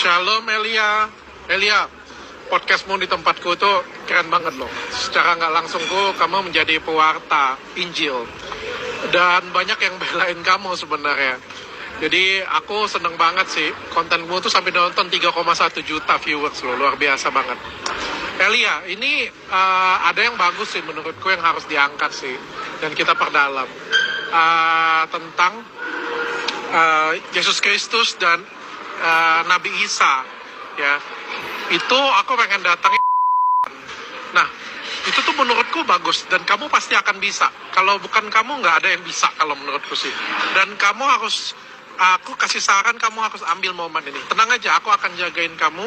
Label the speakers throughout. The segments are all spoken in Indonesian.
Speaker 1: Shalom Elia. Elia, podcastmu di tempatku itu keren banget loh. Secara nggak langsung kamu menjadi pewarta Injil. Dan banyak yang belain kamu sebenarnya. Jadi aku seneng banget sih. Kontenmu tuh sampai nonton 3,1 juta viewers loh. Luar biasa banget. Elia, ini ada yang bagus sih menurutku yang harus diangkat sih. Dan kita perdalam. Tentang Yesus Kristus dan Nabi Isa, ya, itu aku pengen datangin. Nah, itu tuh menurutku bagus dan kamu pasti akan bisa. Kalau bukan kamu nggak ada yang bisa kalau menurutku sih. Dan kamu harus, aku kasih saran kamu harus ambil momen ini. Tenang aja, aku akan jagain kamu.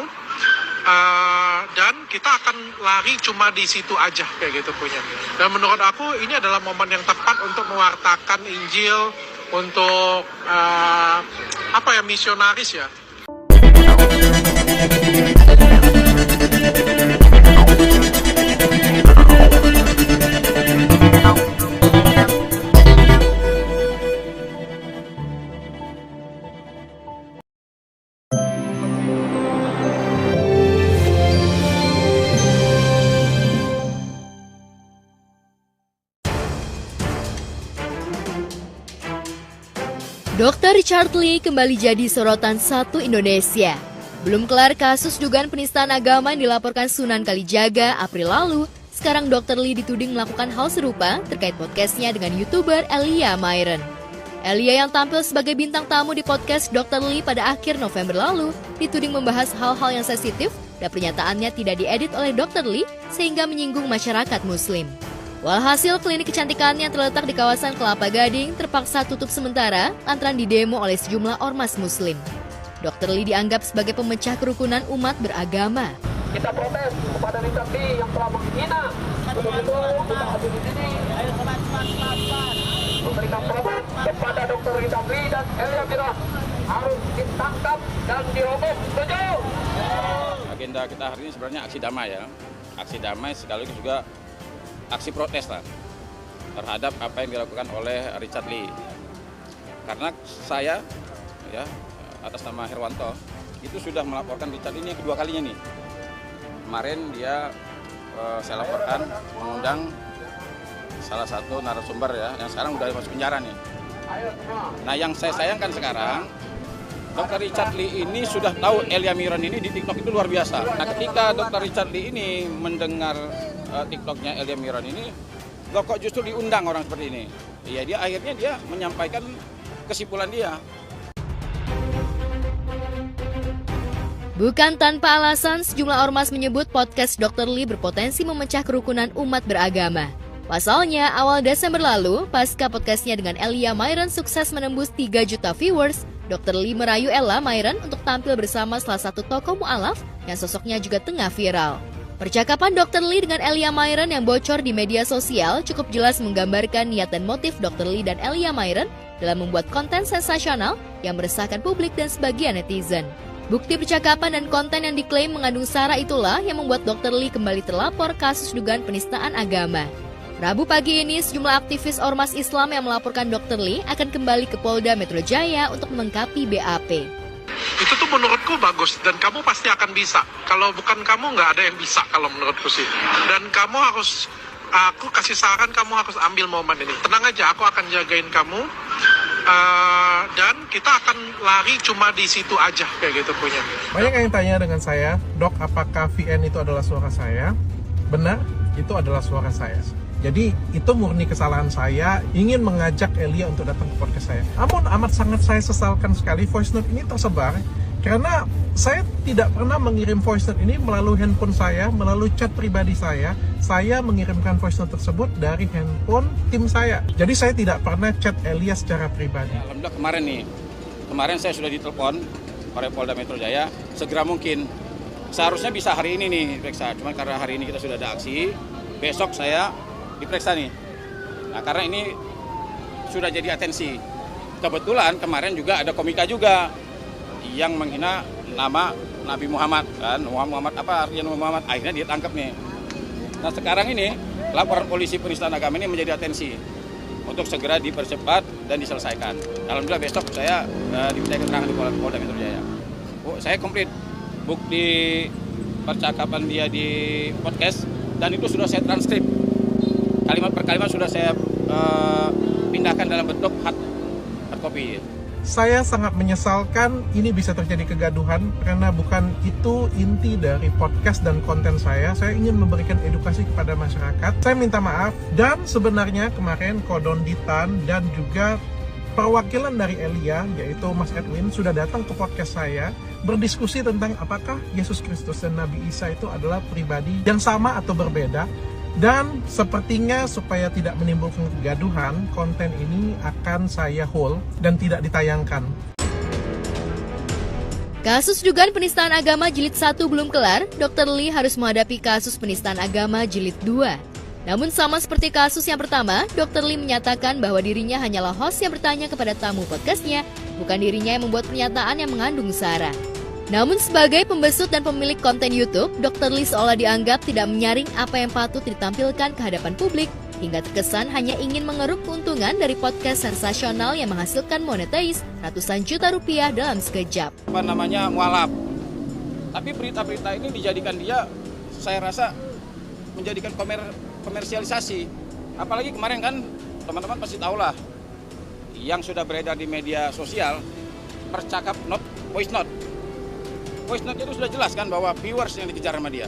Speaker 1: Dan kita akan lari cuma di situ aja kayak gitu punya. Dan menurut aku ini adalah momen yang tepat untuk mewartakan Injil untuk misionaris ya.
Speaker 2: Dr. Richard Lee kembali jadi sorotan satu Indonesia. Belum kelar kasus dugaan penistaan agama yang dilaporkan Sunan Kalijaga April lalu, sekarang Dr. Lee dituding melakukan hal serupa terkait podcastnya dengan YouTuber Elia Myren. Elia yang tampil sebagai bintang tamu di podcast Dr. Lee pada akhir November lalu, dituding membahas hal-hal yang sensitif dan pernyataannya tidak diedit oleh Dr. Lee sehingga menyinggung masyarakat Muslim. Walhasil klinik kecantikan yang terletak di kawasan Kelapa Gading terpaksa tutup sementara lantaran didemo oleh sejumlah ormas Muslim. Dr. Lee dianggap sebagai pemecah kerukunan umat beragama.
Speaker 3: Kita protes kepada Richard Lee yang telah menghina. Untuk itu kita hadir di sini. Memberikan protes kepada Dr. Richard Lee dan Elia Myren harus ditangkap dan dihukum. Setuju?
Speaker 4: Agenda kita hari ini sebenarnya aksi damai ya. Aksi damai sekaligus juga aksi protes lah terhadap apa yang dilakukan oleh Richard Lee. Karena saya ya atas nama Herwanto itu sudah melaporkan Richard Lee ini kedua kalinya nih. Kemarin dia saya laporkan mengundang salah satu narasumber ya yang sekarang udah masuk penjara nih. Nah yang saya sayangkan sekarang Dr. Richard Lee ini sudah tahu Elia Myren ini di TikTok itu luar biasa. Nah ketika Dr. Richard Lee ini mendengar TikToknya Elia Myren ini, kok justru diundang orang seperti ini. Ya dia akhirnya menyampaikan kesimpulan dia.
Speaker 2: Bukan tanpa alasan, sejumlah ormas menyebut podcast Dr. Lee berpotensi memecah kerukunan umat beragama. Pasalnya, awal Desember lalu, pasca podcastnya dengan Elia Myren sukses menembus 3 juta viewers, Dr. Lee merayu Elia Myren untuk tampil bersama salah satu tokoh mu'alaf yang sosoknya juga tengah viral. Percakapan Dr. Lee dengan Elia Myren yang bocor di media sosial cukup jelas menggambarkan niat dan motif Dr. Lee dan Elia Myren dalam membuat konten sensasional yang meresahkan publik dan sebagian netizen. Bukti percakapan dan konten yang diklaim mengandung sara itulah yang membuat Dr. Lee kembali terlapor kasus dugaan penistaan agama. Rabu pagi ini, sejumlah aktivis ormas Islam yang melaporkan Dr. Lee akan kembali ke Polda Metro Jaya untuk melengkapi BAP.
Speaker 1: Itu tuh menurutku bagus dan kamu pasti akan bisa. Kalau bukan kamu nggak ada yang bisa kalau menurutku sih. Dan kamu harus, aku kasih saran kamu harus ambil momen ini. Tenang aja, aku akan jagain kamu. Dan kita akan lari cuma di situ aja kayak gitu punya. Banyak yang tanya dengan saya, Dok, apakah VN itu adalah suara saya? Benar, itu adalah suara saya. Jadi itu murni kesalahan saya ingin mengajak Elia untuk datang ke podcast saya. Namun amat sangat saya sesalkan sekali voice note ini tersebar karena saya tidak pernah mengirim voice note ini melalui handphone saya, melalui chat pribadi saya. Saya mengirimkan voice note tersebut dari handphone tim saya. Jadi saya tidak pernah chat Elia secara pribadi.
Speaker 4: Alhamdulillah kemarin saya sudah ditelepon oleh Polda Metro Jaya segera mungkin. Seharusnya bisa hari ini nih diperiksa, cuma karena hari ini kita sudah ada aksi, besok saya diperiksa nih. Nah karena ini sudah jadi atensi. Kebetulan kemarin juga ada komika juga yang menghina nama Nabi Muhammad kan. Muhammad apa artinya Muhammad? Akhirnya dia tangkap nih. Nah sekarang ini laporan polisi penistaan agama ini menjadi atensi untuk segera dipercepat dan diselesaikan. Alhamdulillah besok saya diminta keterangan di Polda Metro Jaya. Saya komplit bukti percakapan dia di podcast dan itu sudah saya transkrip. Kalimat per kalimat sudah saya pindahkan dalam bentuk hard copy.
Speaker 1: Saya sangat menyesalkan ini bisa terjadi kegaduhan karena bukan itu inti dari podcast dan konten saya. Saya ingin memberikan edukasi kepada masyarakat. Saya minta maaf dan sebenarnya kemarin Kodon Ditan dan juga perwakilan dari Elia yaitu Mas Edwin sudah datang ke podcast saya berdiskusi tentang apakah Yesus Kristus dan Nabi Isa itu adalah pribadi yang sama atau berbeda. Dan sepertinya supaya tidak menimbulkan kegaduhan, konten ini akan saya hold dan tidak ditayangkan.
Speaker 2: Kasus dugaan penistaan agama jilid 1 belum kelar, Dr. Lee harus menghadapi kasus penistaan agama jilid 2. Namun sama seperti kasus yang pertama, Dr. Lee menyatakan bahwa dirinya hanyalah host yang bertanya kepada tamu podcastnya, bukan dirinya yang membuat pernyataan yang mengandung sara. Namun sebagai pembesut dan pemilik konten YouTube, Dr. Lee seolah dianggap tidak menyaring apa yang patut ditampilkan ke hadapan publik, hingga terkesan hanya ingin mengeruk keuntungan dari podcast sensasional yang menghasilkan monetize ratusan juta rupiah dalam sekejap.
Speaker 4: Mualaf. Tapi berita-berita ini dijadikan dia, saya rasa, menjadikan komersialisasi. Apalagi kemarin kan, teman-teman pasti tahulah, yang sudah beredar di media sosial, percakap not, voice note. Voice note itu sudah jelas kan bahwa viewers yang dikejar sama dia.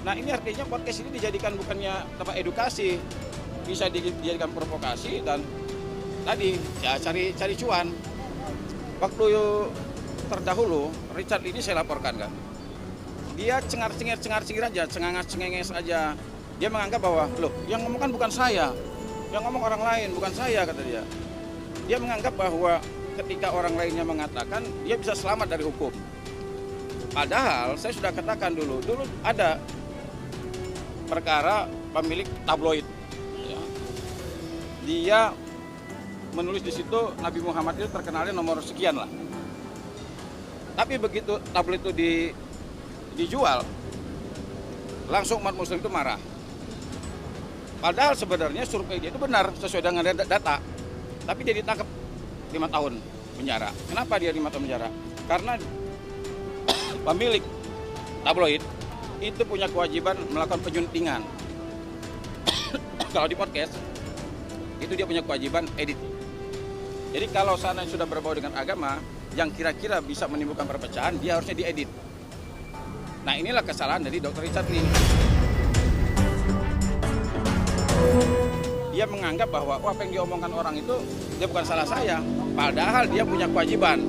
Speaker 4: Nah ini artinya podcast ini dijadikan bukannya tempat edukasi, bisa dijadikan provokasi dan tadi ya cari cuan. Waktu terdahulu Richard ini saya laporkan kan, dia cengar-cengir aja, cengenges aja. Dia menganggap bahwa loh yang ngomong kan bukan saya, yang ngomong orang lain bukan saya kata dia. Dia menganggap bahwa ketika orang lainnya mengatakan dia bisa selamat dari hukum. Padahal saya sudah katakan dulu ada perkara pemilik tabloid. Ya. Dia menulis di situ Nabi Muhammad itu terkenalnya nomor sekian lah. Tapi begitu tabloid itu dijual, langsung umat muslim itu marah. Padahal sebenarnya survei dia itu benar sesuai dengan data. Tapi dia ditangkap 5 tahun penjara. Kenapa dia 5 tahun penjara? Karena pemilik tabloid itu punya kewajiban melakukan penyuntingan. Kalau di podcast itu dia punya kewajiban edit. Jadi kalau sana sudah berbau dengan agama yang kira-kira bisa menimbulkan perpecahan, dia harusnya diedit. Nah inilah kesalahan dari Dr. Richard Lee. Dia menganggap bahwa apa yang diomongkan orang itu dia bukan salah saya, padahal dia punya kewajiban.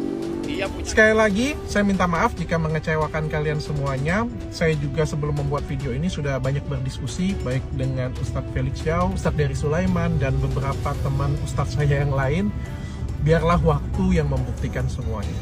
Speaker 1: Sekali lagi, saya minta maaf jika mengecewakan kalian semuanya. Saya juga sebelum membuat video ini sudah banyak berdiskusi, baik dengan Ustadz Felix Yao, Ustadz Dery Sulaiman, dan beberapa teman Ustadz saya yang lain. Biarlah waktu yang membuktikan semuanya.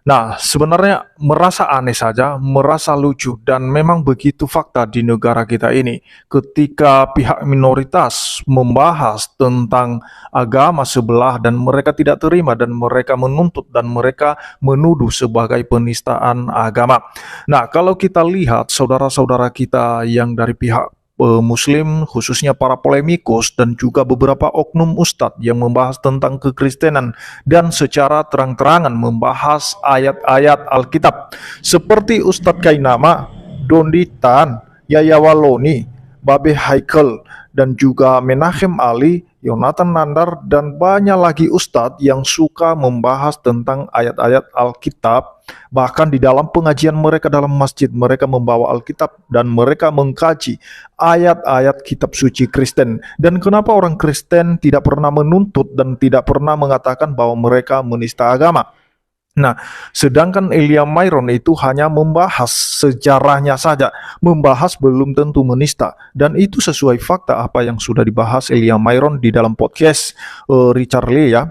Speaker 5: Nah, sebenarnya merasa aneh saja, merasa lucu, dan memang begitu fakta di negara kita ini. Ketika pihak minoritas membahas tentang agama sebelah dan mereka tidak terima dan mereka menuntut dan mereka menuduh sebagai penistaan agama. Nah, kalau kita lihat saudara-saudara kita yang dari pihak Muslim, khususnya para polemikus dan juga beberapa oknum ustadz yang membahas tentang kekristenan dan secara terang-terangan membahas ayat-ayat Alkitab seperti Ustadz Kainama, Donditan, Yaya Waloni, Babe Haikal, dan juga Menachem Ali, Yonatan Nandar, dan banyak lagi ustadz yang suka membahas tentang ayat-ayat Alkitab. Bahkan di dalam pengajian mereka dalam masjid, mereka membawa Alkitab dan mereka mengkaji ayat-ayat kitab suci Kristen. Dan kenapa orang Kristen tidak pernah menuntut dan tidak pernah mengatakan bahwa mereka menista agama? Nah, sedangkan Elia Myron itu hanya membahas sejarahnya saja, membahas belum tentu menista, dan itu sesuai fakta apa yang sudah dibahas Elia Myron di dalam podcast Richard Lee ya.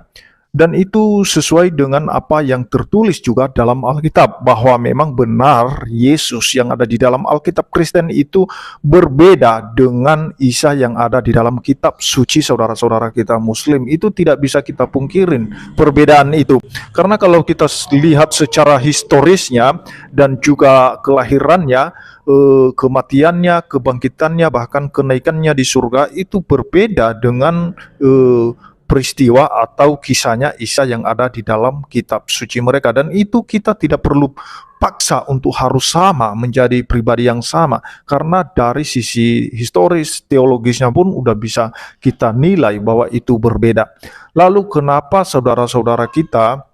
Speaker 5: Dan itu sesuai dengan apa yang tertulis juga dalam Alkitab, bahwa memang benar Yesus yang ada di dalam Alkitab Kristen itu berbeda dengan Isa yang ada di dalam kitab suci. Saudara-saudara kita Muslim, itu tidak bisa kita pungkirin perbedaan itu. Karena kalau kita lihat secara historisnya dan juga kelahirannya, kematiannya, kebangkitannya, bahkan kenaikannya di surga itu berbeda dengan peristiwa atau kisahnya Isa yang ada di dalam kitab suci mereka. Dan itu kita tidak perlu paksa untuk harus sama, menjadi pribadi yang sama, karena dari sisi historis, teologisnya pun udah bisa kita nilai bahwa itu berbeda. Lalu kenapa saudara-saudara kita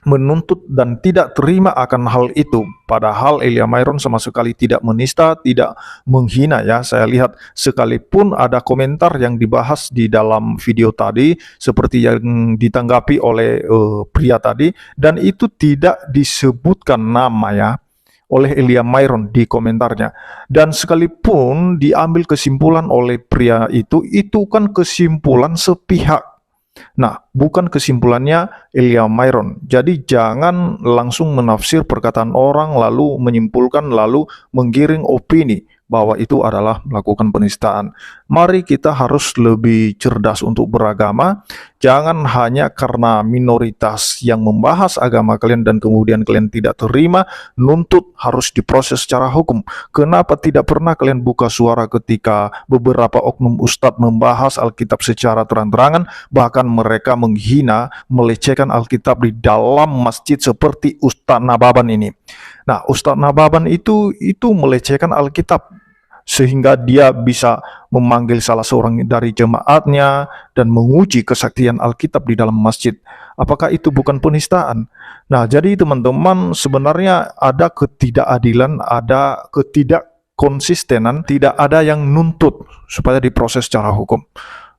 Speaker 5: menuntut dan tidak terima akan hal itu, padahal Elia Myron sama sekali tidak menista, tidak menghina ya. Saya lihat sekalipun ada komentar yang dibahas di dalam video tadi seperti yang ditanggapi oleh pria tadi, dan itu tidak disebutkan nama ya oleh Elia Myron di komentarnya. Dan sekalipun diambil kesimpulan oleh pria itu kan kesimpulan sepihak. Nah, bukan kesimpulannya Elia Myron. Jadi jangan langsung menafsir perkataan orang lalu menyimpulkan lalu menggiring opini bahwa itu adalah melakukan penistaan. Mari kita harus lebih cerdas untuk beragama. Jangan hanya karena minoritas yang membahas agama kalian dan kemudian kalian tidak terima, nuntut harus diproses secara hukum. Kenapa tidak pernah kalian buka suara ketika beberapa oknum ustadz membahas Alkitab secara terang-terangan, bahkan mereka menghina, melecehkan Alkitab di dalam masjid seperti Ustadz Nababan ini. Nah, Ustadz Nababan itu melecehkan Alkitab sehingga dia bisa memanggil salah seorang dari jemaatnya dan menguji kesaktian Alkitab di dalam masjid. Apakah itu bukan penistaan? Nah, jadi teman-teman, sebenarnya ada ketidakadilan, ada ketidakkonsistenan, tidak ada yang nuntut supaya diproses secara hukum.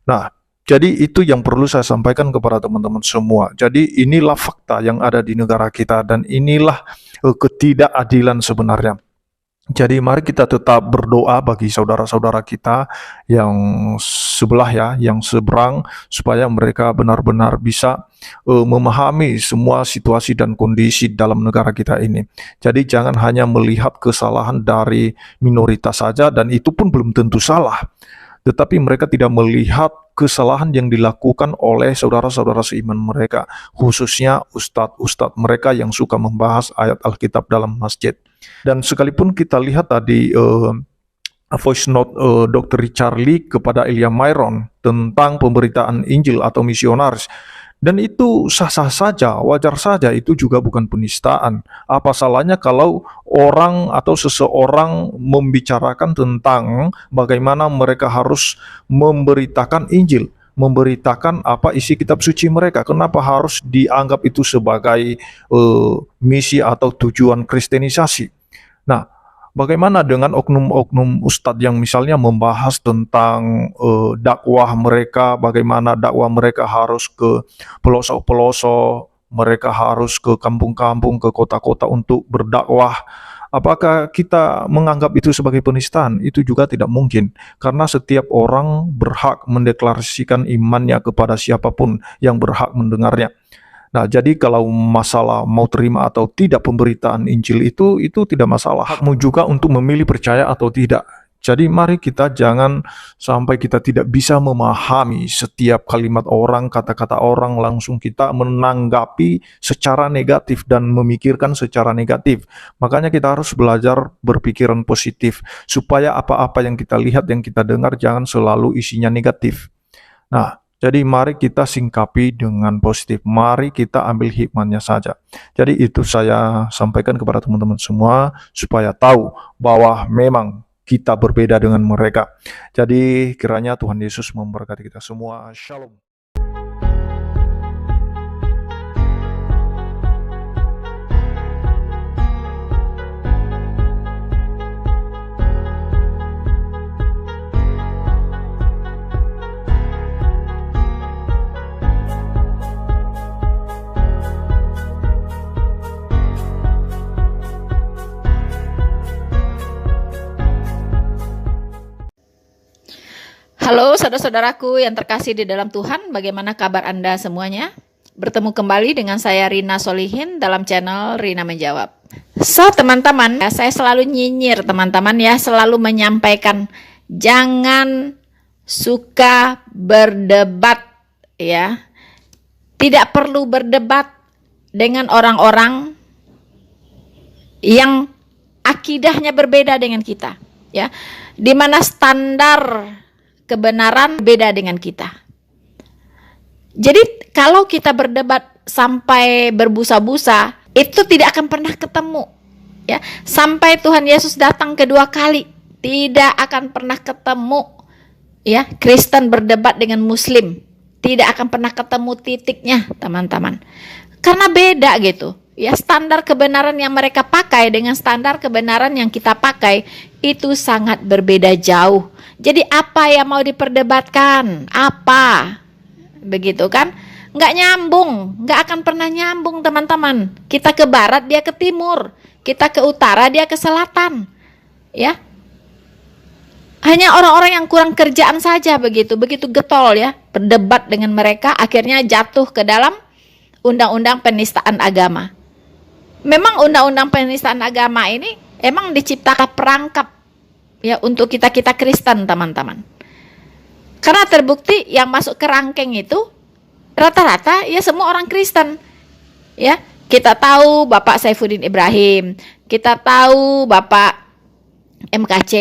Speaker 5: Nah, jadi itu yang perlu saya sampaikan kepada teman-teman semua. Jadi inilah fakta yang ada di negara kita dan inilah ketidakadilan sebenarnya. Jadi mari kita tetap berdoa bagi saudara-saudara kita yang sebelah ya, yang seberang, supaya mereka benar-benar bisa memahami semua situasi dan kondisi dalam negara kita ini. Jadi jangan hanya melihat kesalahan dari minoritas saja, dan itu pun belum tentu salah. Tetapi mereka tidak melihat kesalahan yang dilakukan oleh saudara-saudara seiman mereka, khususnya ustadz-ustadz mereka yang suka membahas ayat Alkitab dalam masjid. Dan sekalipun kita lihat tadi voice note Dr. Richard Lee kepada Elia Myron tentang pemberitaan Injil atau misionaris, dan itu sah-sah saja, wajar saja, itu juga bukan penistaan. Apa salahnya kalau orang atau seseorang membicarakan tentang bagaimana mereka harus memberitakan Injil, memberitakan apa isi kitab suci mereka? Kenapa harus dianggap itu sebagai misi atau tujuan kristenisasi? Nah, bagaimana dengan oknum-oknum ustadz yang misalnya membahas tentang dakwah mereka, bagaimana dakwah mereka harus ke pelosok-pelosok, mereka harus ke kampung-kampung, ke kota-kota untuk berdakwah. Apakah kita menganggap itu sebagai penistaan? Itu juga tidak mungkin, karena setiap orang berhak mendeklarasikan imannya kepada siapapun yang berhak mendengarnya. Nah, jadi kalau masalah mau terima atau tidak pemberitaan Injil itu tidak masalah. Hakmu juga untuk memilih percaya atau tidak. Jadi mari kita jangan sampai kita tidak bisa memahami setiap kalimat orang, kata-kata orang, langsung kita menanggapi secara negatif dan memikirkan secara negatif. Makanya kita harus belajar berpikiran positif, supaya apa-apa yang kita lihat, yang kita dengar jangan selalu isinya negatif. Nah, jadi mari kita singkapi dengan positif. Mari kita ambil hikmahnya saja. Jadi itu saya sampaikan kepada teman-teman semua supaya tahu bahwa memang kita berbeda dengan mereka. Jadi kiranya Tuhan Yesus memberkati kita semua. Shalom.
Speaker 6: Halo saudara-saudaraku yang terkasih di dalam Tuhan, bagaimana kabar Anda semuanya? Bertemu kembali dengan saya Rina Solihin dalam channel Rina Menjawab. So teman-teman, saya selalu nyinyir teman-teman ya, selalu menyampaikan jangan suka berdebat ya. Tidak perlu berdebat dengan orang-orang yang akidahnya berbeda dengan kita ya. Di mana standar kebenaran beda dengan kita. Jadi kalau kita berdebat sampai berbusa-busa, itu tidak akan pernah ketemu ya. Sampai Tuhan Yesus datang kedua kali, tidak akan pernah ketemu ya Kristen berdebat dengan Muslim. Tidak akan pernah ketemu titiknya, teman-teman. Karena beda gitu. Ya, standar kebenaran yang mereka pakai dengan standar kebenaran yang kita pakai itu sangat berbeda jauh. Jadi apa yang mau diperdebatkan? Apa? Begitu kan? Nggak nyambung, nggak akan pernah nyambung teman-teman. Kita ke barat, dia ke timur. Kita ke utara, dia ke selatan. Ya. Hanya orang-orang yang kurang kerjaan saja begitu getol ya. Berdebat dengan mereka, akhirnya jatuh ke dalam undang-undang penistaan agama. Memang undang-undang penistaan agama ini emang diciptakan perangkap ya untuk kita Kristen teman-teman. Karena terbukti yang masuk ke rangkeng itu rata-rata ya semua orang Kristen. Ya, kita tahu Bapak Saifuddin Ibrahim, kita tahu Bapak MKC,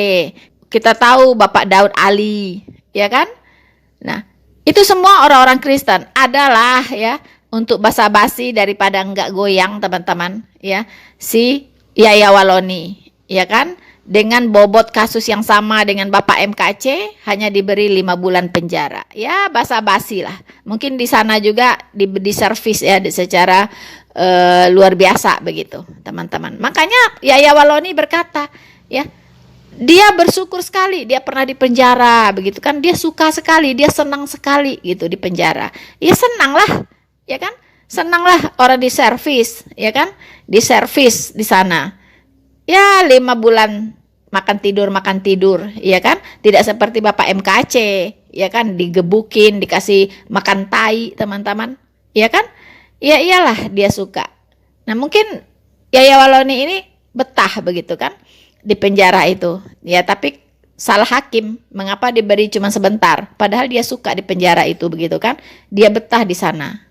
Speaker 6: kita tahu Bapak Daud Ali, ya kan? Nah, itu semua orang-orang Kristen. Adalah ya untuk basa-basi daripada enggak goyang teman-teman, ya. Si Yaya Waloni, ya kan? Dengan bobot kasus yang sama dengan Bapak MKC hanya diberi 5 bulan penjara. Ya basa-basi lah. Mungkin di sana juga di servis ya secara luar biasa begitu teman-teman. Makanya Yaya Waloni berkata ya, dia bersyukur sekali dia pernah di penjara begitu kan. Dia suka sekali, dia senang sekali gitu di penjara. Ya senang lah, ya kan? Senang lah orang di servis, ya kan? Di servis di sana. Ya 5 bulan makan tidur, ya kan? Tidak seperti Bapak MKC, ya kan? Digebukin, dikasih makan tai, teman-teman, ya kan? Ya iyalah dia suka. Nah mungkin Yaya Waloni ini betah begitu kan? Di penjara itu, ya tapi salah hakim, mengapa diberi cuma sebentar? Padahal dia suka di penjara itu begitu kan? Dia betah di sana,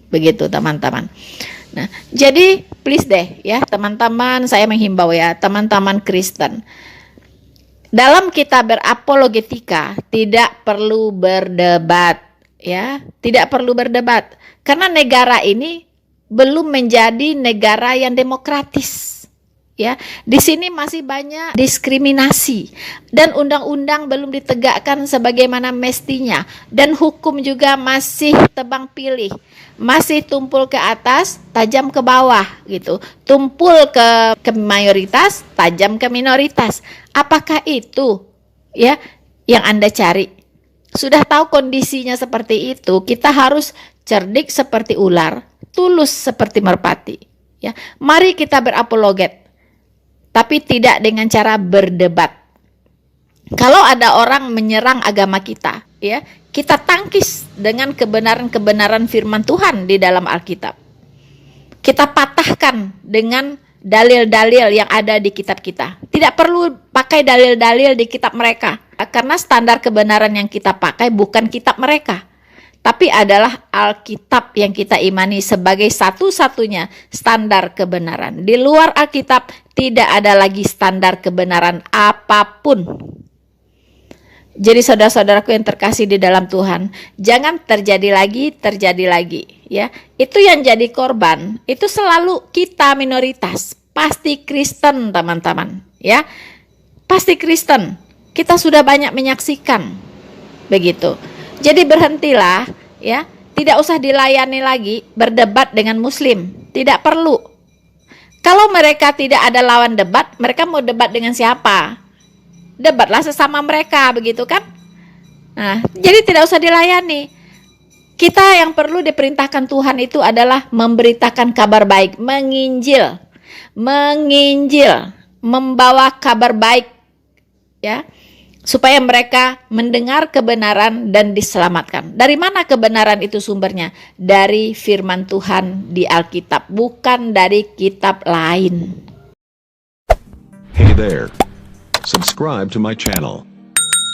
Speaker 6: begitu teman-teman. Nah, jadi please deh ya teman-teman, saya menghimbau ya teman-teman Kristen. Dalam kita berapologetika tidak perlu berdebat ya, tidak perlu berdebat karena negara ini belum menjadi negara yang demokratis. Ya, di sini masih banyak diskriminasi dan undang-undang belum ditegakkan sebagaimana mestinya dan hukum juga masih tebang pilih, masih tumpul ke atas, tajam ke bawah gitu, tumpul ke mayoritas, tajam ke minoritas. Apakah itu ya yang Anda cari? Sudah tahu kondisinya seperti itu, kita harus cerdik seperti ular, tulus seperti merpati. Ya, mari kita berapologet. Tapi tidak dengan cara berdebat. Kalau ada orang menyerang agama kita, ya, kita tangkis dengan kebenaran-kebenaran firman Tuhan di dalam Alkitab. Kita patahkan dengan dalil-dalil yang ada di kitab kita. Tidak perlu pakai dalil-dalil di kitab mereka, karena standar kebenaran yang kita pakai bukan kitab mereka, tapi adalah Alkitab yang kita imani sebagai satu-satunya standar kebenaran. Di luar Alkitab tidak ada lagi standar kebenaran apapun. Jadi saudara-saudaraku yang terkasih di dalam Tuhan, jangan terjadi lagi ya. Itu yang jadi korban, itu selalu kita minoritas, pasti Kristen teman-teman ya. Pasti Kristen. Kita sudah banyak menyaksikan begitu. Jadi berhentilah ya, tidak usah dilayani lagi berdebat dengan Muslim, tidak perlu. Kalau mereka tidak ada lawan debat, mereka mau debat dengan siapa? Debatlah sesama mereka, begitu kan? Nah, jadi tidak usah dilayani. Kita yang perlu diperintahkan Tuhan itu adalah memberitakan kabar baik, menginjil, membawa kabar baik, ya. supaya mereka mendengar kebenaran dan diselamatkan. Dari mana kebenaran itu sumbernya? Dari firman Tuhan di Alkitab, bukan dari kitab lain.
Speaker 7: Hey there. Subscribe to my channel.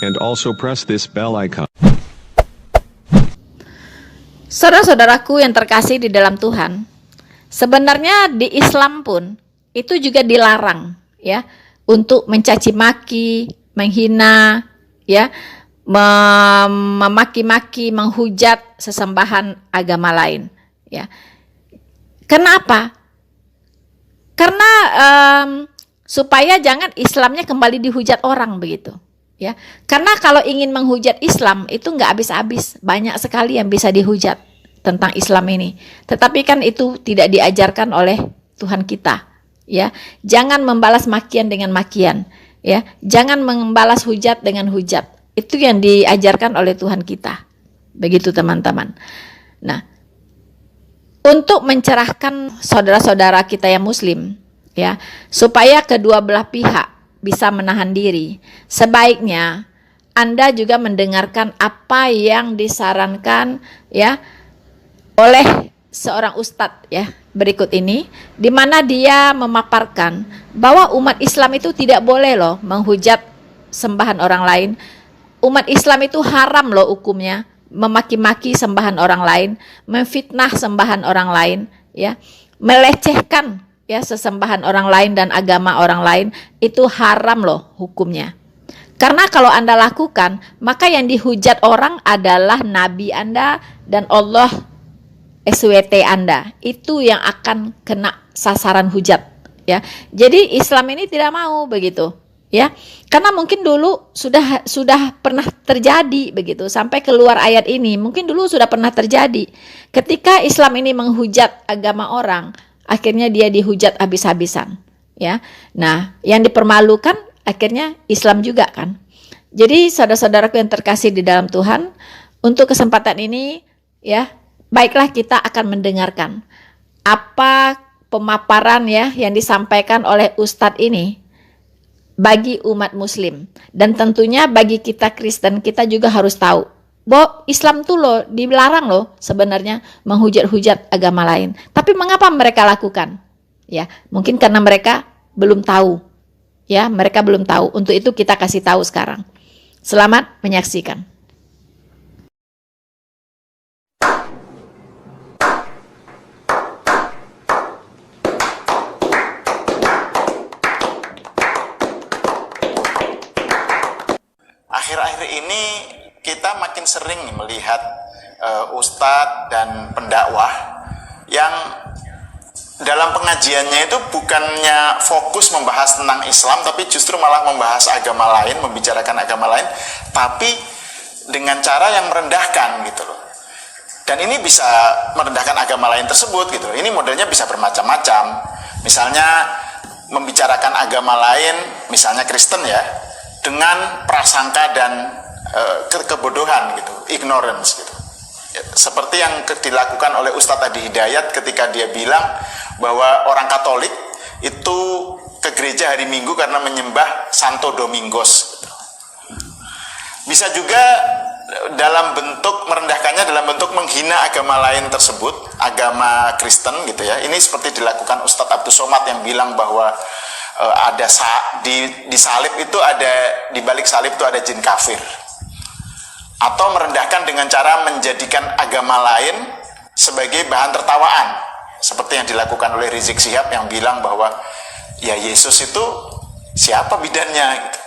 Speaker 7: And also press this bell icon.
Speaker 6: Saudara-saudaraku yang terkasih di dalam Tuhan, sebenarnya di Islam pun itu juga dilarang ya untuk mencaci maki, menghina, ya, memaki-maki, menghujat sesembahan agama lain, ya. Kenapa? Karena supaya jangan Islamnya kembali dihujat orang begitu, ya. Karena kalau ingin menghujat Islam itu nggak habis-habis, banyak sekali yang bisa dihujat tentang Islam ini. Tetapi kan itu tidak diajarkan oleh Tuhan kita, ya. Jangan membalas makian dengan makian. Ya, jangan membalas hujat dengan hujat. Itu yang diajarkan oleh Tuhan kita. Begitu teman-teman. Nah, untuk mencerahkan saudara-saudara kita yang muslim, ya, supaya kedua belah pihak bisa menahan diri, sebaiknya Anda juga mendengarkan apa yang disarankan ya oleh seorang ustadz ya berikut ini, di mana dia memaparkan bahwa umat Islam itu tidak boleh loh menghujat sembahan orang lain. Umat Islam itu haram loh hukumnya memaki-maki sembahan orang lain, memfitnah sembahan orang lain, ya, melecehkan ya sesembahan orang lain dan agama orang lain, itu haram loh hukumnya. Karena kalau Anda lakukan, maka yang dihujat orang adalah Nabi Anda dan Allah SWT Anda, itu yang akan kena sasaran hujat ya. Jadi Islam ini tidak mau begitu ya. Karena mungkin dulu sudah pernah terjadi begitu, sampai keluar ayat ini mungkin dulu sudah pernah terjadi. Ketika Islam ini menghujat agama orang, akhirnya dia dihujat habis-habisan ya. Nah, yang dipermalukan akhirnya Islam juga kan. Jadi saudara-saudaraku yang terkasih di dalam Tuhan, untuk kesempatan ini ya, baiklah kita akan mendengarkan apa pemaparan ya yang disampaikan oleh Ustadz ini bagi umat muslim. Dan tentunya bagi kita Kristen, kita juga harus tahu bahwa Islam tuh loh dilarang loh sebenarnya menghujat-hujat agama lain. Tapi mengapa mereka lakukan? Ya, mungkin karena mereka belum tahu. Ya, mereka belum tahu. Untuk itu kita kasih tahu sekarang. Selamat menyaksikan.
Speaker 8: Akhir-akhir ini kita makin sering melihat ustadz dan pendakwah yang dalam pengajiannya itu bukannya fokus membahas tentang Islam, tapi justru malah membahas agama lain, membicarakan agama lain, tapi dengan cara yang merendahkan gitu loh. Dan ini bisa merendahkan agama lain tersebut gitu loh. Ini modelnya bisa bermacam-macam. Misalnya membicarakan agama lain, misalnya Kristen ya, dengan prasangka dan kebodohan gitu, ignorance gitu. Seperti yang dilakukan oleh Ustadz Adi Hidayat ketika dia bilang bahwa orang Katolik itu ke gereja hari Minggu karena menyembah Santo Domingos gitu. Bisa juga dalam bentuk merendahkannya, dalam bentuk menghina agama lain tersebut, agama Kristen gitu ya. Ini seperti dilakukan Ustadz Abdus Somad yang bilang bahwa ada di salib itu ada, di balik salib itu ada jin kafir. Atau merendahkan dengan cara menjadikan agama lain sebagai bahan tertawaan, seperti yang dilakukan oleh Rizik Syihab yang bilang bahwa ya Yesus itu siapa bidannya gitu.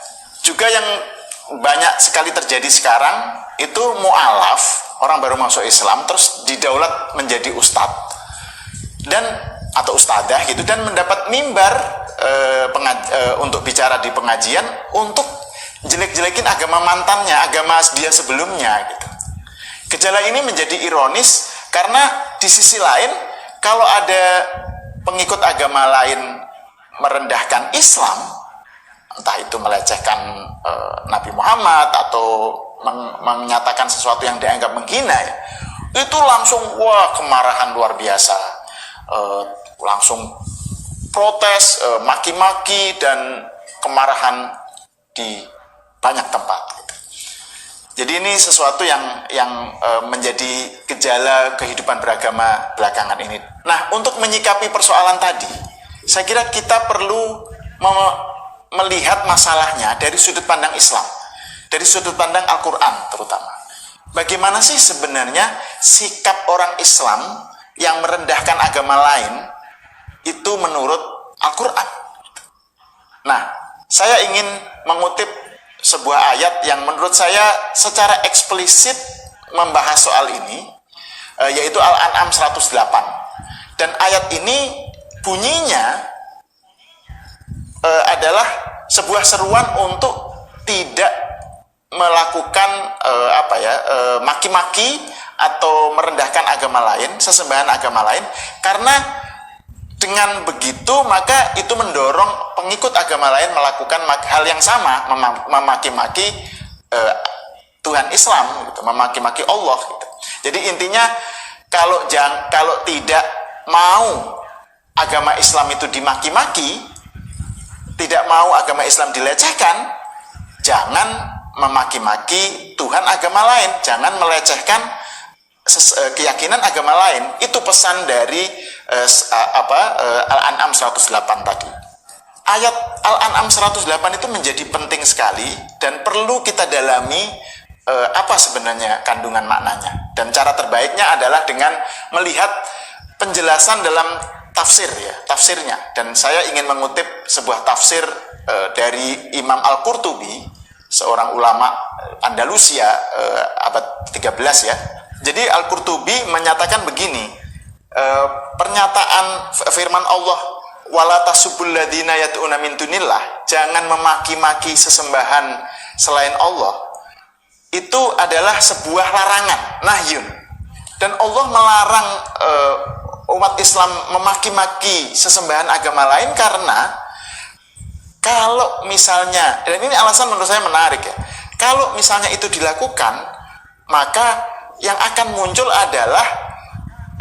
Speaker 8: Juga yang banyak sekali terjadi sekarang itu mu'alaf, orang baru masuk Islam terus didaulat menjadi ustadz dan atau ustadzah gitu, dan mendapat mimbar untuk bicara di pengajian untuk jelek-jelekin agama mantannya, agama dia sebelumnya gitu. Gejala ini menjadi ironis karena di sisi lain kalau ada pengikut agama lain merendahkan Islam, entah itu melecehkan Nabi Muhammad atau menyatakan sesuatu yang dianggap menghina ya, itu langsung wah kemarahan luar biasa, langsung protes, maki-maki dan kemarahan banyak tempat. Gitu. Jadi ini sesuatu yang menjadi gejala kehidupan beragama belakangan ini. Nah, untuk menyikapi persoalan tadi, saya kira kita perlu melihat masalahnya dari sudut pandang Islam, dari sudut pandang Al-Quran terutama. Bagaimana sih sebenarnya sikap orang Islam yang merendahkan agama lain itu menurut Al-Quran? Nah, saya ingin mengutip sebuah ayat yang menurut saya secara eksplisit membahas soal ini, yaitu Al-An'am 108. Dan ayat ini bunyinya adalah sebuah seruan untuk tidak melakukan maki-maki atau merendahkan agama lain, sesembahan agama lain, karena dengan begitu maka itu mendorong pengikut agama lain melakukan hal yang sama, memaki-maki Tuhan Islam, gitu, memaki-maki Allah. Gitu. Jadi intinya kalau tidak mau agama Islam itu dimaki-maki, tidak mau agama Islam dilecehkan, jangan memaki-maki Tuhan agama lain, jangan melecehkan keyakinan agama lain. Itu pesan dari Al-An'am 108 tadi. Ayat Al-An'am 108 itu menjadi penting sekali dan perlu kita dalami apa sebenarnya kandungan maknanya. Dan cara terbaiknya adalah dengan melihat penjelasan dalam tafsirnya. Dan saya ingin mengutip sebuah tafsir dari Imam Al-Qurtubi, seorang ulama Andalusia abad 13 ya. Jadi Al-Qurtubi menyatakan begini, pernyataan firman Allah, wala tasubul ladzina yad'una min dunillah, jangan memaki-maki sesembahan selain Allah, itu adalah sebuah larangan, nahyun. Dan Allah melarang umat Islam memaki-maki sesembahan agama lain karena kalau misalnya, dan ini alasan menurut saya menarik ya, kalau misalnya itu dilakukan, maka yang akan muncul adalah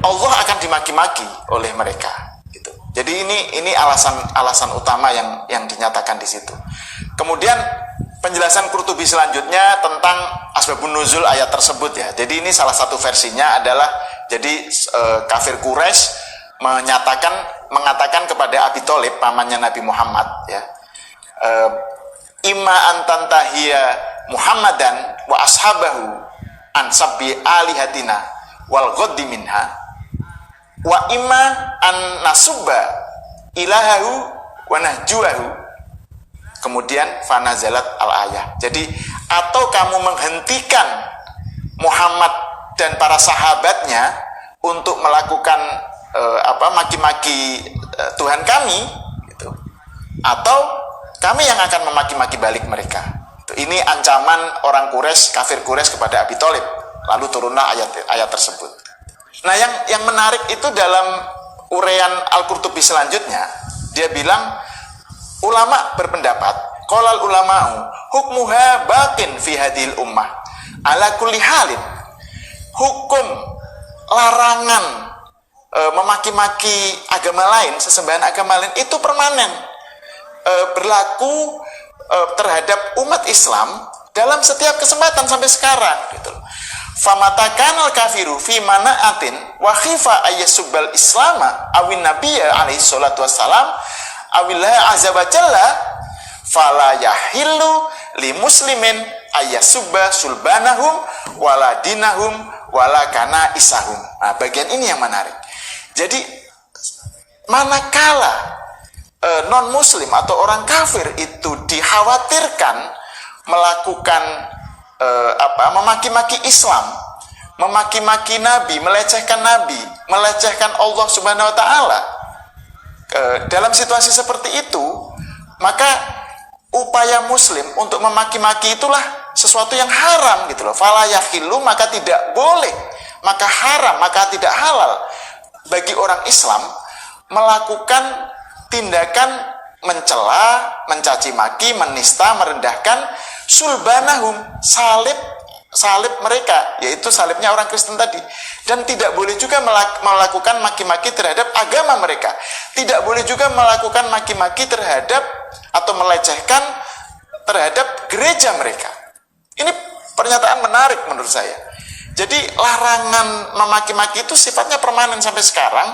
Speaker 8: Allah akan dimaki-maki oleh mereka. Gitu. Jadi ini alasan utama yang dinyatakan di situ. Kemudian penjelasan Qurtubi selanjutnya tentang asbabun nuzul ayat tersebut ya. Jadi ini salah satu versinya adalah jadi kafir Quraisy mengatakan kepada Abi Thalib, pamannya Nabi Muhammad ya. Imma antantahiya Muhammadan wa ashabahu an sabbi alihatina wal ghaddi minha wa imma an nasubba ilahahu wa nahjuahu. Kemudian fanazalat al-ayah. Jadi atau kamu menghentikan Muhammad dan para sahabatnya untuk melakukan maki-maki Tuhan kami gitu. Atau kami yang akan memaki-maki balik mereka. Ini ancaman orang Quraisy, kafir Quraisy kepada Abi Thalib. Lalu turunlah ayat tersebut. Nah, yang menarik itu dalam uraian Al-Qurtubi selanjutnya, dia bilang ulama berpendapat, qolal ulama'u hukmuha baqin fi hadhil ummah ala kulli halin. Hukum larangan memaki-maki agama lain, sesembahan agama lain itu permanen. Berlaku terhadap umat Islam dalam setiap kesempatan sampai sekarang gitu. Famatakanal kafiru fi manaatin wa khifa ayyasubbal islama awin nabiyya alaihi salatu wassalam awillahi azza wa jalla fala yahillu li muslimin ayyasubba sulbanahum wala dinahum wala kana isahum. Nah, bagian ini yang menarik. Jadi manakala non-muslim atau orang kafir itu dikhawatirkan melakukan memaki-maki Islam, memaki-maki Nabi, melecehkan Allah Subhanahu wa taala. Dalam situasi seperti itu, maka upaya muslim untuk memaki-maki itulah sesuatu yang haram gitu loh. Fala yahilu, maka tidak boleh, maka haram, maka tidak halal bagi orang Islam melakukan tindakan mencela, mencaci maki, menista, merendahkan sulbanahum, salib mereka, yaitu salibnya orang Kristen tadi. Dan tidak boleh juga melakukan maki-maki terhadap agama mereka. Tidak boleh juga melakukan maki-maki terhadap atau melecehkan terhadap gereja mereka. Ini pernyataan menarik menurut saya. Jadi larangan memaki-maki itu sifatnya permanen sampai sekarang,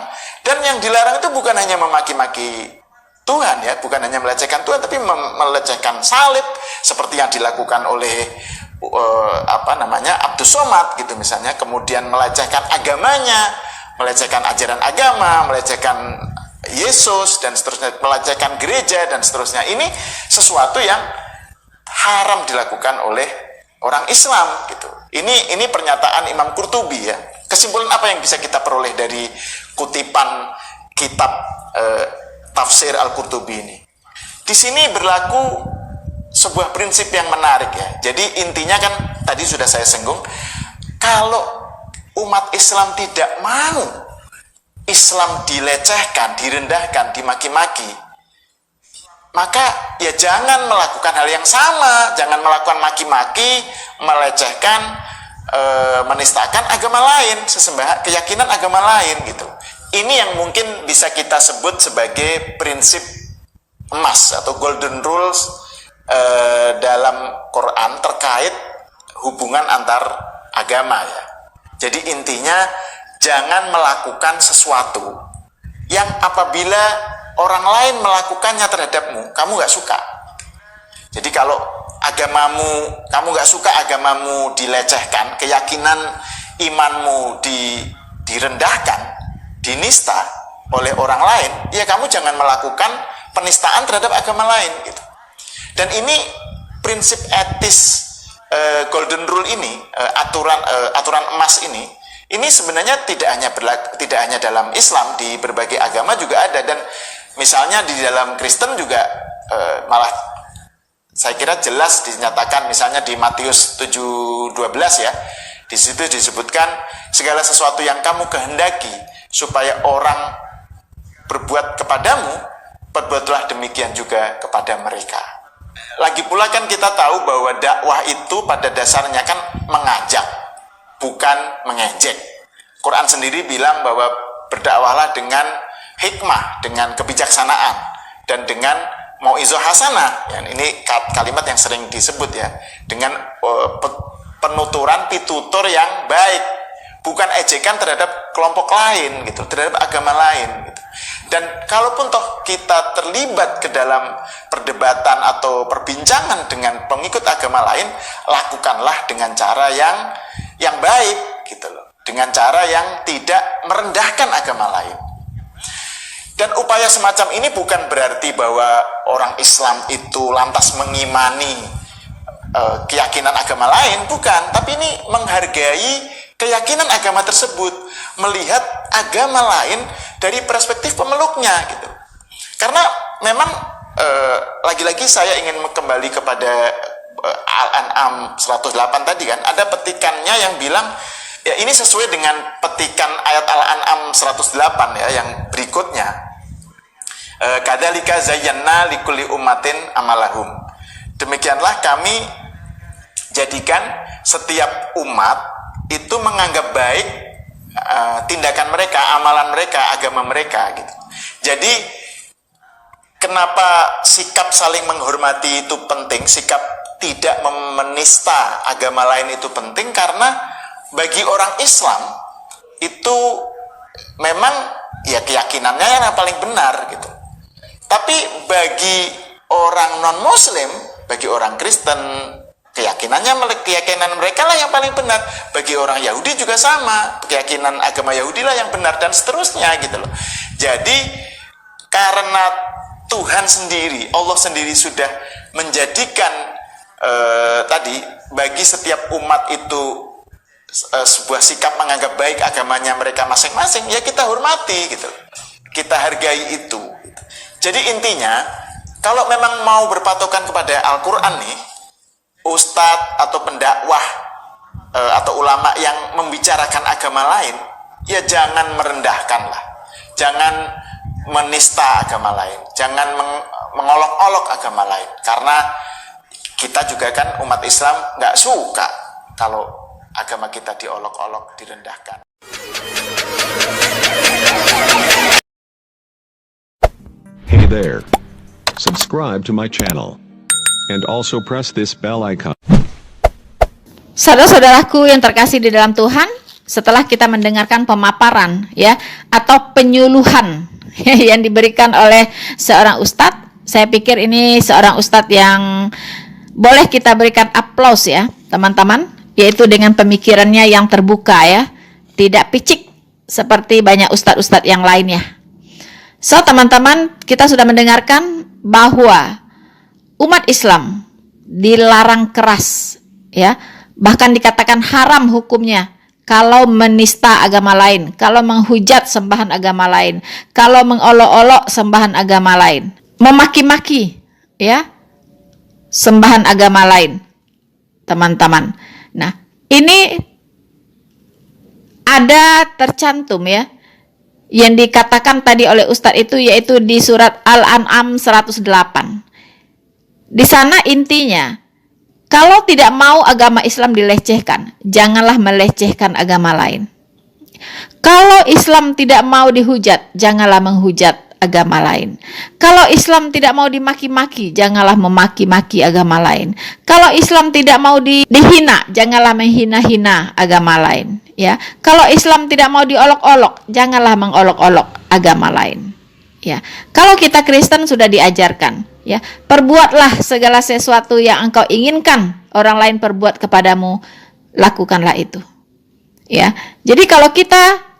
Speaker 8: dan yang dilarang itu bukan hanya memaki-maki Tuhan ya, bukan hanya melecehkan Tuhan, tapi melecehkan salib seperti yang dilakukan oleh Abdus Somad gitu misalnya, kemudian melecehkan agamanya, melecehkan ajaran agama, melecehkan Yesus dan seterusnya, melecehkan gereja dan seterusnya. Ini sesuatu yang haram dilakukan oleh orang Islam gitu. Ini pernyataan Imam Qurtubi ya. Kesimpulan apa yang bisa kita peroleh dari kutipan kitab tafsir Al-Qurtubi ini? Di sini berlaku sebuah prinsip yang menarik ya. Jadi intinya kan tadi sudah saya singgung, kalau umat Islam tidak mau Islam dilecehkan, direndahkan, dimaki-maki, maka ya jangan melakukan hal yang sama, jangan melakukan maki-maki, melecehkan, menistakan agama lain, sesembahan keyakinan agama lain gitu. Ini yang mungkin bisa kita sebut sebagai prinsip emas atau golden rules dalam Quran terkait hubungan antar agama ya. Jadi intinya jangan melakukan sesuatu yang apabila orang lain melakukannya terhadapmu, kamu gak suka. Jadi kalau agamamu, kamu gak suka agamamu dilecehkan, keyakinan imanmu direndahkan, dinista oleh orang lain, ya kamu jangan melakukan penistaan terhadap agama lain gitu. Dan ini prinsip etis golden rule ini, aturan emas ini sebenarnya tidak hanya dalam Islam, di berbagai agama juga ada. Dan misalnya di dalam Kristen juga malah saya kira jelas dinyatakan, misalnya di Matius 7:12 ya, di situ disebutkan segala sesuatu yang kamu kehendaki supaya orang berbuat kepadamu, perbuatlah demikian juga kepada mereka. Lagi pula kan kita tahu bahwa dakwah itu pada dasarnya kan mengajak, bukan mengejek. Quran sendiri bilang bahwa berdakwahlah dengan hikmah, dengan kebijaksanaan, dan dengan mauizah hasanah. Ini kalimat yang sering disebut ya, dengan penuturan, pitutur yang baik, bukan ejekan terhadap kelompok lain gitu, terhadap agama lain gitu. Dan kalaupun toh kita terlibat ke dalam perdebatan atau perbincangan dengan pengikut agama lain, lakukanlah dengan cara yang baik gitu loh, dengan cara yang tidak merendahkan agama lain. Dan upaya semacam ini bukan berarti bahwa orang Islam itu lantas mengimani keyakinan agama lain, bukan, tapi ini menghargai keyakinan agama tersebut, melihat agama lain dari perspektif pemeluknya gitu. Karena memang lagi-lagi saya ingin kembali kepada Al-An'am 108 tadi kan, ada petikannya yang bilang ya ini sesuai dengan petikan ayat Al-An'am 108 ya, yang berikutnya, kadzalika zayyana likulli ummatin amalahum, demikianlah kami jadikan setiap umat itu menganggap baik tindakan mereka, amalan mereka, agama mereka gitu. Jadi kenapa sikap saling menghormati itu penting, sikap tidak menista agama lain itu penting, karena bagi orang Islam itu memang ya keyakinannya yang paling benar gitu. Tapi bagi orang non-Muslim, bagi orang Kristen, keyakinan mereka lah yang paling benar. Bagi orang Yahudi juga sama, keyakinan agama Yahudi lah yang benar, dan seterusnya gitu loh. Jadi karena Tuhan sendiri, Allah sendiri sudah menjadikan tadi bagi setiap umat itu sebuah sikap menganggap baik agamanya mereka masing-masing, ya kita hormati gitu, kita hargai itu. Jadi intinya, kalau memang mau berpatokan kepada Al-Quran nih, ustadz atau pendakwah atau ulama yang membicarakan agama lain, ya jangan merendahkan lah, jangan menista agama lain, jangan mengolok-olok agama lain, karena kita juga kan umat Islam nggak suka kalau agama kita diolok-olok, direndahkan.
Speaker 7: Hey there. Subscribe to my channel and also press this bell icon.
Speaker 6: Saudara-saudaraku yang terkasih di dalam Tuhan, setelah kita mendengarkan pemaparan ya atau penyuluhan yang diberikan oleh seorang ustadz, saya pikir ini seorang ustadz yang boleh kita berikan aplaus ya, teman-teman, yaitu dengan pemikirannya yang terbuka ya, tidak picik seperti banyak ustadz-ustadz yang lainnya. So, teman-teman, kita sudah mendengarkan bahwa umat Islam dilarang keras ya, bahkan dikatakan haram hukumnya kalau menista agama lain, kalau menghujat sembahan agama lain, kalau mengolok-olok sembahan agama lain, memaki-maki ya sembahan agama lain, teman-teman. Nah, ini ada tercantum ya yang dikatakan tadi oleh Ustadz itu, yaitu di surat Al-An'am 108. Di sana intinya, kalau tidak mau agama Islam dilecehkan, janganlah melecehkan agama lain. Kalau Islam tidak mau dihujat, janganlah menghujat agama lain. Kalau Islam tidak mau dimaki-maki, janganlah memaki-maki agama lain. Kalau Islam tidak mau dihina, janganlah menghina-hina agama lain. Ya, kalau Islam tidak mau diolok-olok, janganlah mengolok-olok agama lain. Ya, kalau kita Kristen sudah diajarkan, ya, perbuatlah segala sesuatu yang engkau inginkan orang lain perbuat kepadamu, lakukanlah itu. Ya, jadi kalau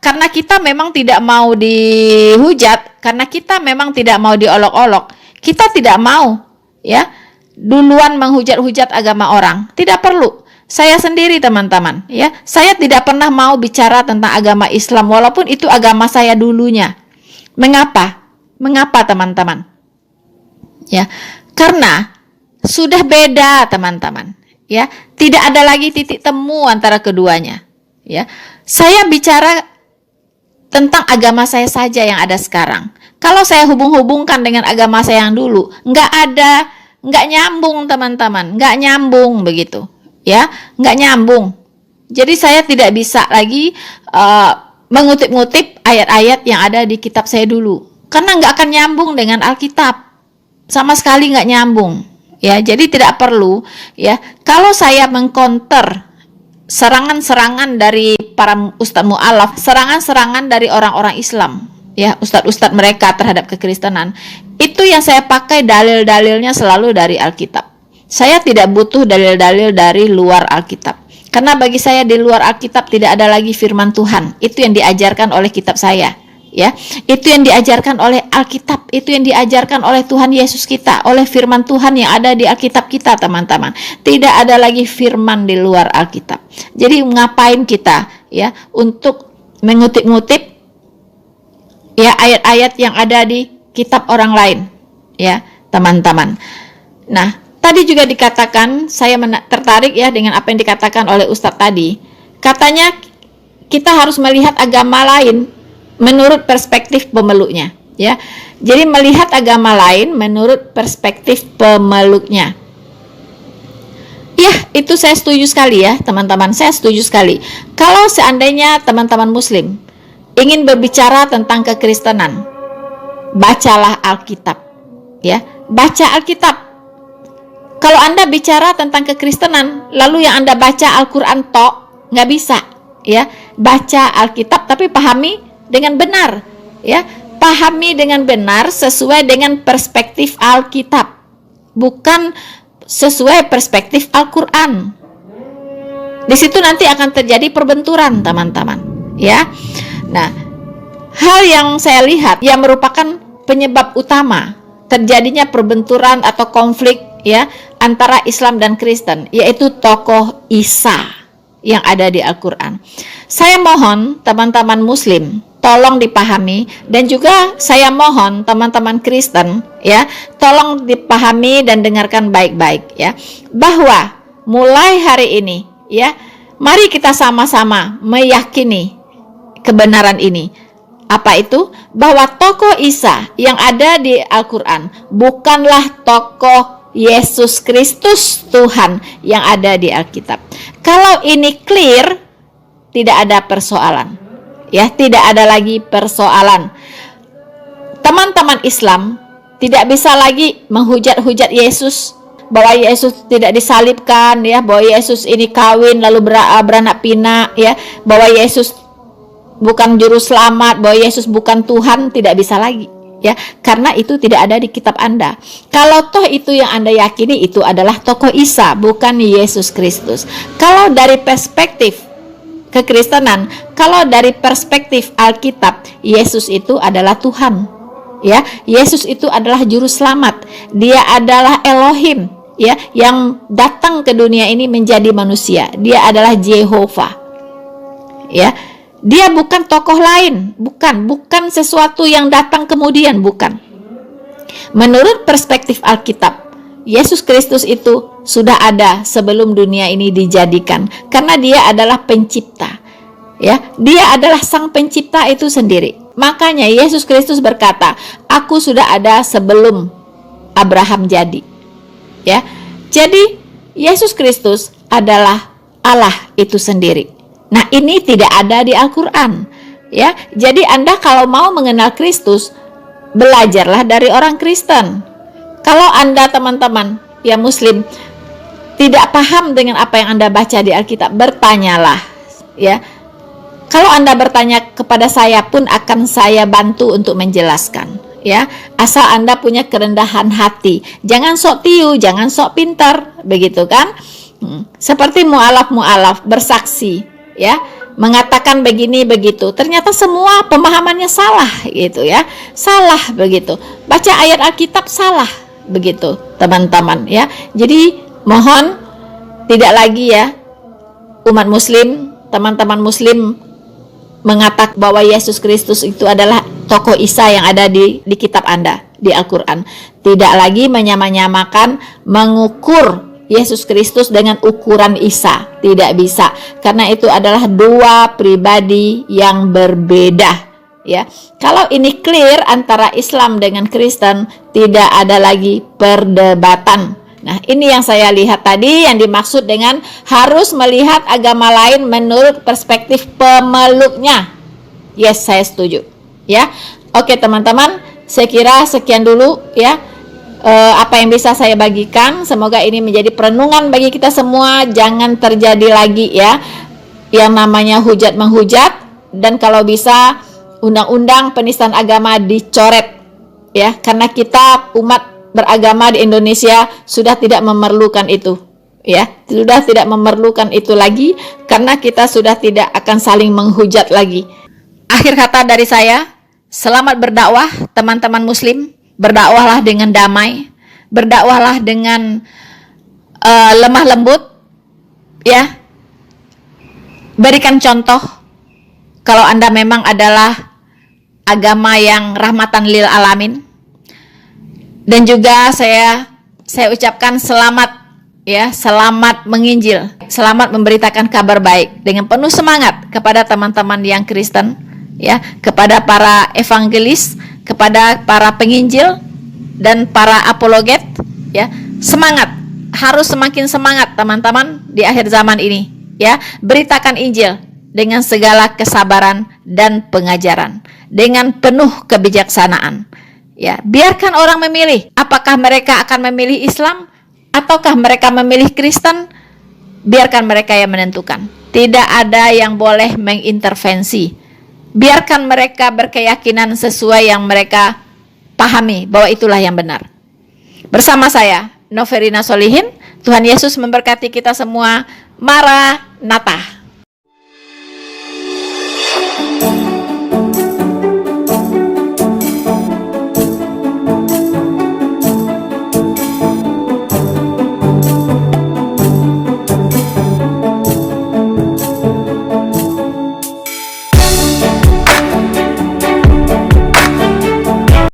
Speaker 6: karena kita memang tidak mau dihujat, karena kita memang tidak mau diolok-olok, kita tidak mau ya duluan menghujat-hujat agama orang. Tidak perlu. Saya sendiri, teman-teman, ya, saya tidak pernah mau bicara tentang agama Islam walaupun itu agama saya dulunya. Mengapa? Mengapa, teman-teman? Ya, karena sudah beda, teman-teman. Ya, tidak ada lagi titik temu antara keduanya. Ya, saya bicara tentang agama saya saja yang ada sekarang. Kalau saya hubung-hubungkan dengan agama saya yang dulu, nggak nyambung, teman-teman, nggak nyambung begitu. Ya, nggak nyambung. Jadi saya tidak bisa lagi mengutip-ngutip ayat-ayat yang ada di kitab saya dulu, karena nggak akan nyambung dengan Alkitab, sama sekali nggak nyambung. Ya, jadi tidak perlu. Ya, kalau saya mengcounter serangan-serangan dari para ustadz mu'alaf, serangan-serangan dari orang-orang Islam, ya, ustadz-ustadz mereka terhadap kekristenan, itu yang saya pakai dalil-dalilnya selalu dari Alkitab. Saya tidak butuh dalil-dalil dari luar Alkitab. Karena bagi saya di luar Alkitab tidak ada lagi firman Tuhan. Itu yang diajarkan oleh kitab saya, ya. Itu yang diajarkan oleh Alkitab, itu yang diajarkan oleh Tuhan Yesus kita, oleh firman Tuhan yang ada di Alkitab kita, teman-teman. Tidak ada lagi firman di luar Alkitab. Jadi ngapain kita ya untuk mengutip-ngutip ya ayat-ayat yang ada di kitab orang lain, ya, teman-teman. Nah, tadi juga dikatakan, saya tertarik ya dengan apa yang dikatakan oleh Ustadz tadi. Katanya kita harus melihat agama lain menurut perspektif pemeluknya, ya. Jadi melihat agama lain menurut perspektif pemeluknya. Ya, itu saya setuju sekali ya, teman-teman. Saya setuju sekali. Kalau seandainya teman-teman Muslim ingin berbicara tentang kekristenan, bacalah Alkitab, ya. Baca Alkitab. Kalau Anda bicara tentang kekristenan, lalu yang Anda baca Al-Quran tok, nggak bisa, ya. Baca Alkitab, tapi pahami dengan benar, ya. Pahami dengan benar sesuai dengan perspektif Alkitab, bukan sesuai perspektif Al-Quran. Di situ nanti akan terjadi perbenturan, teman-teman, ya. Nah, hal yang saya lihat yang merupakan penyebab utama terjadinya perbenturan atau konflik, ya, antara Islam dan Kristen, yaitu tokoh Isa yang ada di Al-Quran. Saya mohon teman-teman Muslim tolong dipahami, dan juga saya mohon teman-teman Kristen, ya, tolong dipahami dan dengarkan baik-baik, ya, bahwa mulai hari ini, ya, mari kita sama-sama meyakini kebenaran ini. Apa itu? Bahwa tokoh Isa yang ada di Al-Quran bukanlah tokoh Yesus Kristus Tuhan yang ada di Alkitab. Kalau ini clear, tidak ada persoalan, ya, tidak ada lagi persoalan. Teman-teman Islam tidak bisa lagi menghujat-hujat Yesus, bahwa Yesus tidak disalibkan, ya, bahwa Yesus ini kawin lalu beranak pinak, ya, bahwa Yesus bukan juru selamat, bahwa Yesus bukan Tuhan, tidak bisa lagi, ya, karena itu tidak ada di kitab Anda. Kalau toh itu yang Anda yakini, itu adalah tokoh Isa, bukan Yesus Kristus. Kalau dari perspektif kekristenan, kalau dari perspektif Alkitab, Yesus itu adalah Tuhan, ya, Yesus itu adalah juru selamat, dia adalah Elohim, ya, yang datang ke dunia ini menjadi manusia. Dia adalah Jehovah, ya. Dia bukan tokoh lain, bukan sesuatu yang datang kemudian, bukan. Menurut perspektif Alkitab, Yesus Kristus itu sudah ada sebelum dunia ini dijadikan, karena dia adalah pencipta, ya. Dia adalah sang pencipta itu sendiri. Makanya Yesus Kristus berkata, aku sudah ada sebelum Abraham jadi, ya. Jadi Yesus Kristus adalah Allah itu sendiri. Nah, ini tidak ada di Al-Quran, ya. Jadi Anda kalau mau mengenal Kristus, belajarlah dari orang Kristen. Kalau Anda, teman-teman ya Muslim, tidak paham dengan apa yang Anda baca di Alkitab, bertanyalah, ya. Kalau Anda bertanya kepada saya pun akan saya bantu untuk menjelaskan, ya. Asal Anda punya kerendahan hati, jangan sok tiu, jangan sok pintar, begitu kan? Seperti mu'alaf bersaksi, ya, mengatakan begini begitu, ternyata semua pemahamannya salah, gitu, ya, salah begitu. Baca ayat Alkitab salah, begitu, teman-teman, ya. Jadi mohon tidak lagi, ya, umat Muslim, teman-teman Muslim mengatakan bahwa Yesus Kristus itu adalah tokoh Isa yang ada di kitab Anda, di Al-Quran. Tidak lagi menyamakan, mengukur Yesus Kristus dengan ukuran Isa, tidak bisa, karena itu adalah dua pribadi yang berbeda, ya. Kalau ini clear antara Islam dengan Kristen, tidak ada lagi perdebatan. Nah, ini yang saya lihat tadi, yang dimaksud dengan harus melihat agama lain menurut perspektif pemeluknya. Yes, saya setuju, ya. Oke, teman-teman, saya kira sekian dulu, ya, apa yang bisa saya bagikan. Semoga ini menjadi perenungan bagi kita semua. Jangan terjadi lagi, ya, yang namanya hujat menghujat, dan kalau bisa undang-undang penistaan agama dicoret, ya, karena kita umat beragama di Indonesia sudah tidak memerlukan itu, ya, sudah tidak memerlukan itu lagi, karena kita sudah tidak akan saling menghujat lagi. Akhir kata dari saya, selamat berdakwah teman-teman Muslim. Berdakwahlah dengan damai, berdakwahlah dengan lemah lembut, ya. Berikan contoh kalau Anda memang adalah agama yang rahmatan lil alamin. Dan juga saya ucapkan selamat, ya, selamat menginjil, selamat memberitakan kabar baik dengan penuh semangat kepada teman-teman yang Kristen, ya, kepada para evangelis, kepada para penginjil dan para apologet, ya. Semangat, harus semakin semangat teman-teman di akhir zaman ini, ya. Beritakan Injil dengan segala kesabaran dan pengajaran, dengan penuh kebijaksanaan, ya. Biarkan orang memilih apakah mereka akan memilih Islam ataukah mereka memilih Kristen. Biarkan mereka yang menentukan. Tidak ada yang boleh mengintervensi. Biarkan mereka berkeyakinan sesuai yang mereka pahami bahwa itulah yang benar. Bersama saya, Noverina Solihin, Tuhan Yesus memberkati kita semua. Maranatha.